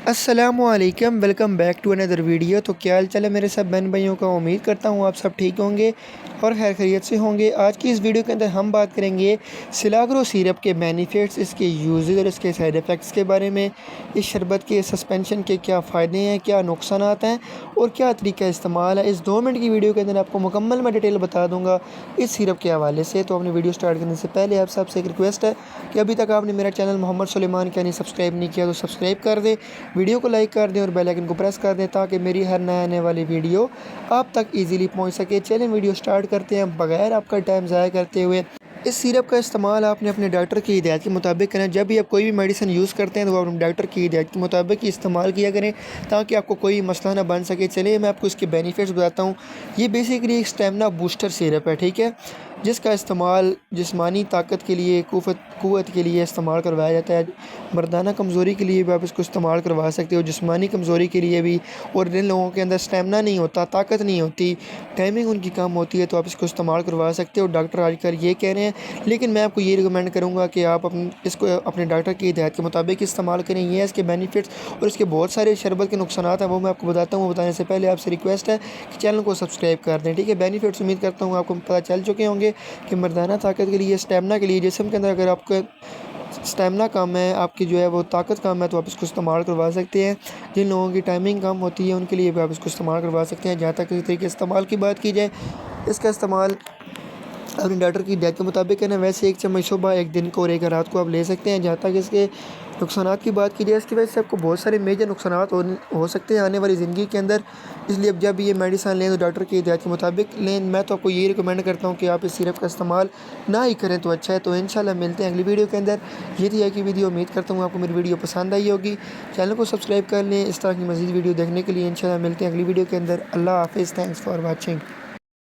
अस्सलामुअलैकुम, welcome back to another video. तो क्या हाल चाल है मेरे सब बहन भाइयों का। उम्मीद करता हूँ आप सब ठीक होंगे और खैर खैरियत से होंगे। आज की इस वीडियो के अंदर हम बात करेंगे सिलाग्रो सिरप के बेनिफिट्स, इसके यूजेस और इसके साइड इफ़ेक्ट्स के बारे में। इस शरबत के सस्पेंशन के क्या फ़ायदे हैं, क्या नुकसान हैं और क्या तरीका इस्तेमाल है। इस 2 मिनट की वीडियो के अंदर आपको मुकम्मल मैं डिटेल बता दूँगा इस सिरप के हवाले से। तो अपनी वीडियो स्टार्ट करने से पहले आप सबसे एक रिक्वेस्ट है कि अभी तक आपने मेरा चैनल मोहम्मद सुलेमान का सब्सक्राइब नहीं किया तो सब्सक्राइब कर दें, वीडियो को लाइक कर दें और बेल आइकन को प्रेस कर दें ताकि मेरी हर नए आने वाली वीडियो आप तक इजीली पहुंच सके। चलें वीडियो स्टार्ट करते हैं बगैर आपका टाइम ज़ाया करते हुए। इस सिरप का इस्तेमाल आपने अपने डॉक्टर की हिदायत के मुताबिक करें। जब भी आप कोई भी मेडिसिन यूज़ करते हैं तो आप अपने डॉक्टर की हिदायत के मुताबिक ही इस्तेमाल किया करें ताकि आपको कोई मसला ना बन सके। चलिए मैं आपको इसके बेनिफिट्स बताता हूँ। ये बेसिकली एक स्टेमिना बूस्टर सिरप है, ठीक है, जिसका इस्तेमाल जिस्मानी ताकत के लिए, क़ुव्वत के लिए इस्तेमाल करवाया जाता है। मर्दाना कमज़ोरी के लिए भी आप इसको इस्तेमाल करवा सकते हो, जिस्मानी कमज़ोरी के लिए भी। और जिन लोगों के अंदर स्टेमिना नहीं होता, ताकत नहीं होती, टाइमिंग उनकी कम होती है, तो आप इसको इस्तेमाल करवा सकते हो। डॉक्टर आजकल ये कह रहे हैं, लेकिन मैं आपको ये रिकमेंड करूँगा कि आप इसको अपने डॉक्टर की हिदायत के मुताबिक इस्तेमाल करें। ये है इसके बेनिफिट्स। और इसके बहुत सारे शरबत के नुकसानात हैं, वो मैं आपको बताता हूँ। वो बताने से पहले आपसे रिक्वेस्ट है कि चैनल को सब्सक्राइब कर दें, ठीक है। बेनिफिट्स उम्मीद करता हूँ आपको पता चल चुके होंगे कि मर्दाना ताकत के लिए, स्टेमिना के लिए, जिस्म के अंदर अगर आपका स्टेमिना कम है, आपकी जो है वो ताकत कम है, तो आप इसको इस्तेमाल करवा सकते हैं। जिन लोगों की टाइमिंग कम होती है उनके लिए भी आप इसको इस्तेमाल करवा सकते हैं। जहाँ तक इस तरीके इस्तेमाल की बात की जाए, इसका इस्तेमाल अपने डॉक्टर की हिदायत के मुताबिक है ना। वैसे 1 चम्मच सुबह, 1 दिन को और 1 रात को आप ले सकते हैं। जहाँ तक इसके नुकसानात की बात की जाए, इसकी वजह से आपको बहुत सारे मेजर नुकसानात हो सकते हैं आने वाली ज़िंदगी के अंदर। इसलिए अब जब ये मेडिसिन लें तो डॉक्टर की हिदायत के मुताबिक लें। मैं तो आपको ये रिकमेंड करता हूँ कि आप इस सिरप का इस्तेमाल ना ही करें तो अच्छा है। तो इंशाल्लाह मिलते हैं अगली वीडियो के अंदर। ये थी की वीडियो। उम्मीद करता हूँ आपको मेरी वीडियो पसंद आई होगी। चैनल को सब्सक्राइब कर लें इस तरह की मज़ीद वीडियो देखने के लिए। इंशाल्लाह मिलते हैं अगली वीडियो के अंदर। अल्लाह हाफ़िज़। Thanks for watching.